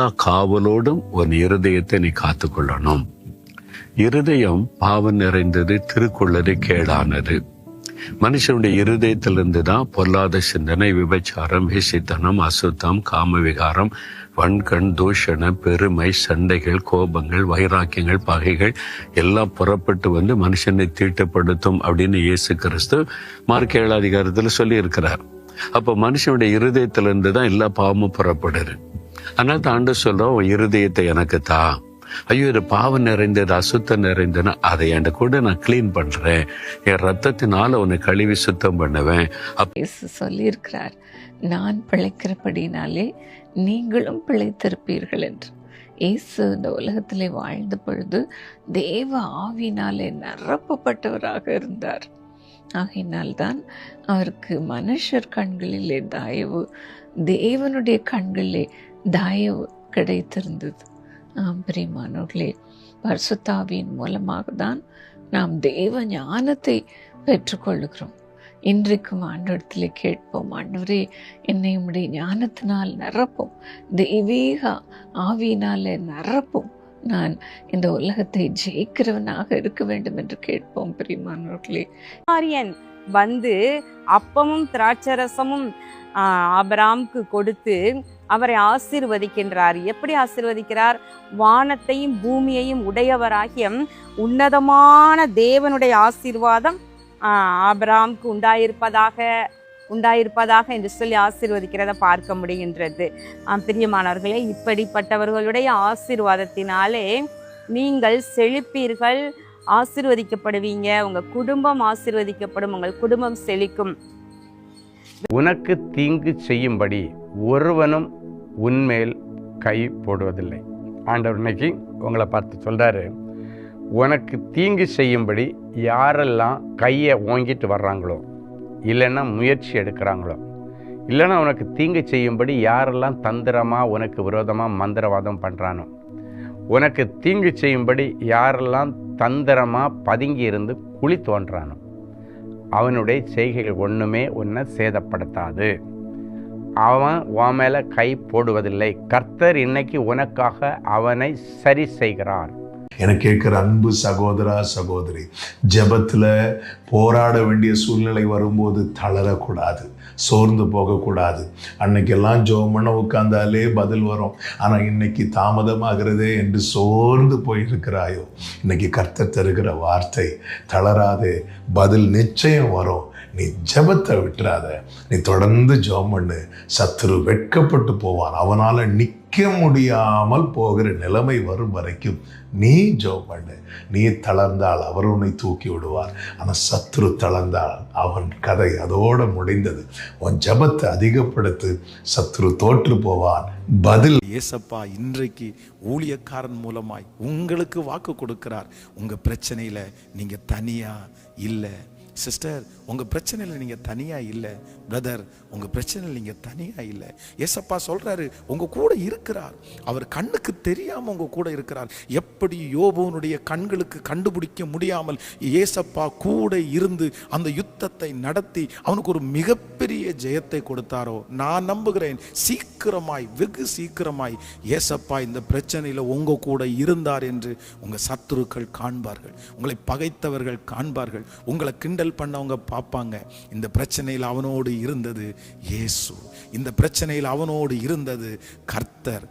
எல்லா காவலோடும் உன் இருதயத்தை நீ காத்துக்கொள்ளணும். இருதயம் பாவம் நிறைந்தது, திருக்குள்ளது கேடானது. மனுஷனுடைய இருதயத்திலிருந்து தான் பொல்லாத சிந்தனை, விபச்சாரம், வேசித்தனம், அசுத்தம், காம விகாரம், வன்கண், தூஷண, பெருமை, சண்டைகள், கோபங்கள், வைராக்கியங்கள், பகைகள் எல்லாம் புறப்பட்டு வந்து மனுஷனை தீட்டுப்படுத்தும் அப்படின்னு இயேசு கிறிஸ்து மார்க் 7 அதிகாரத்தில் சொல்லி இருக்கிறார். அப்போ மனுஷனுடைய இருதயத்திலிருந்து தான் எல்லா பாவமும் புறப்படுது. அதனால தான் ஆண்டவர் சொல்றோம், உன் இருதயத்தை எனக்கு தா. ஐயோ, இது பாவம் நிறைந்தது, அசுத்தம் நிறைந்ததுன்னா அதை என்கிட்ட கூட நான் கிளீன் பண்றேன், என் ரத்தத்தினால உன்னை கழுவி சுத்தம் பண்ணுவேன். சொல்லி இருக்கிறார், நான் பிழைக்கிறபடினாலே நீங்களும் பிழைத்திருப்பீர்கள் என்று. இயேசு இந்த உலகத்திலே வாழ்ந்த பொழுது தேவ ஆவியினாலே நிரப்பப்பட்டவராக இருந்தார். ஆகையினால்தான் அவருக்கு மனுஷர் கண்களிலே தயவு, தேவனுடைய கண்களிலே தயவு கிடைத்திருந்தது. பிரியமானவர்களே, பரிசுத்தாவியின் மூலமாக தான் நாம் தேவ ஞானத்தை பெற்றுக்கொள்ளுகிறோம். இன்றைக்கும் ஆண்டவரிடத்திலே கேட்போம், ஆண்டவரே என்னை உம்முடைய ஞானத்தினால் நிரப்பும், தெய்வீக ஆவியினாலே நிரப்பும், நான் இந்த உலகத்தை ஜெயிக்கிறவனாக இருக்க வேண்டும் என்று கேட்போம். பிரியமானவர்களே, ஆரியன் வந்து அப்பமும் திராட்சரசமும் ஆபிரகாமுக்கு கொடுத்து அவரை ஆசீர்வதிக்கின்றார். எப்படி ஆசீர்வதிக்கிறார்? வானத்தையும் பூமியையும் உடையவராகிய உன்னதமான தேவனுடைய ஆசீர்வாதம் ஆபிரகாமுக்கு உண்டாயிருப்பதாக என்று சொல்லி ஆசீர்வதிக்கிறத பார்க்க முடிகின்றது. பிரியமானவர்களே, இப்படிப்பட்டவர்களுடைய ஆசீர்வாதத்தினாலே நீங்கள் செழிப்பீர்கள், ஆசீர்வதிக்கப்படுவீங்க, உங்கள் குடும்பம் ஆசீர்வதிக்கப்படும், உங்கள் குடும்பம் செழிக்கும். உனக்கு தீங்கு செய்யும்படி ஒருவனும் உன்மேல் கை போடுவதில்லை. ஆண்டவர் இன்னைக்கு உங்களை பார்த்து சொல்றாரு, உனக்கு தீங்கு செய்யும்படி யாரெல்லாம் கையை ஓங்கிட்டு வர்றாங்களோ, இல்லைன்னா முயற்சி எடுக்கிறாங்களோ, இல்லைன்னா உனக்கு தீங்கு செய்யும்படி யாரெல்லாம் தந்திரமாக உனக்கு விரோதமாக மந்திரவாதம் பண்ணுறானோ, உனக்கு தீங்கு செய்யும்படி யாரெல்லாம் தந்திரமாக பதுங்கி இருந்து குழி தோன்றானோ, அவனுடைய செய்கைகள் ஒன்றுமே உன்னை சேதப்படுத்தாது. அவன் உன் மேலே கை போடுவதில்லை. கர்த்தர் இன்னைக்கு உனக்காக அவனை சரி செய்கிறார். எனக்கு கேட்கிற அன்பு சகோதரா சகோதரி, ஜெபத்தில் போராட வேண்டிய சூழ்நிலை வரும்போது தளரக்கூடாது, சோர்ந்து போகக்கூடாது. அன்னைக்கெல்லாம் ஜெபம் பண்ண உட்கார்ந்தாலே பதில் வரும், ஆனால் இன்னைக்கு தாமதமாகிறதே என்று சோர்ந்து போயிருக்கிறாயோ, இன்னைக்கு கர்த்தர் தருகிற வார்த்தை, தளராதே, பதில் நிச்சயம் வரும். நீ ஜெபத்தை விட்டுறாத, நீ தொடர்ந்து ஜெபம் பண்ணு. சத்துரு வெட்கப்பட்டு போவான், அவனால் நிற்க முடியாமல் போகிற நிலைமை வரும் வரைக்கும் நீ ஜெபம் பண்ணு. நீ தளர்ந்தால் அவர் உன்னை தூக்கி விடுவார். ஆனால் சத்துரு தளர்ந்தால் அவன் கதை அதோடு முடிந்தது. உன் ஜெபத்தை அதிகப்படுத்து, சத்துரு தோற்று போவான். பதில் ஏசப்பா இன்றைக்கு ஊழியக்காரன் மூலமாய் உங்களுக்கு வாக்கு கொடுக்கிறார். உங்க பிரச்சனையில நீங்க தனியா இல்லை. சிஸ்டர், உங்கள் பிரச்சனையில் நீங்கள் தனியாக இல்லை. பிரதர், உங்கள் பிரச்சனையில் நீங்கள் தனியாக இல்லை. ஏசப்பா சொல்கிறாரு, உங்கள் கூட இருக்கிறார். அவர் கண்ணுக்கு தெரியாமல் உங்கள் கூட இருக்கிறார். எப்படி யோபுவனுடைய கண்களுக்கு கண்டுபிடிக்க முடியாமல் ஏசப்பா கூட இருந்து அந்த யுத்தத்தை நடத்தி அவனுக்கு ஒரு மிகப்பெரிய ஜெயத்தை கொடுத்தாரோ, நான் நம்புகிறேன் சீக்கிரமாய், வெகு சீக்கிரமாய் ஏசப்பா இந்த பிரச்சனையில் உங்கள் கூட இருந்தார் என்று உங்கள் சத்துருக்கள் காண்பார்கள், உங்களை பகைத்தவர்கள் காண்பார்கள், உங்களை கிண்டல் பண்ணவங்க பார்ப்பாங்க. இந்த பிரச்சனையில் அவனோடு இருந்தது இயேசு, இந்த பிரச்சனையில் அவனோடு இருந்தது கர்த்தர்.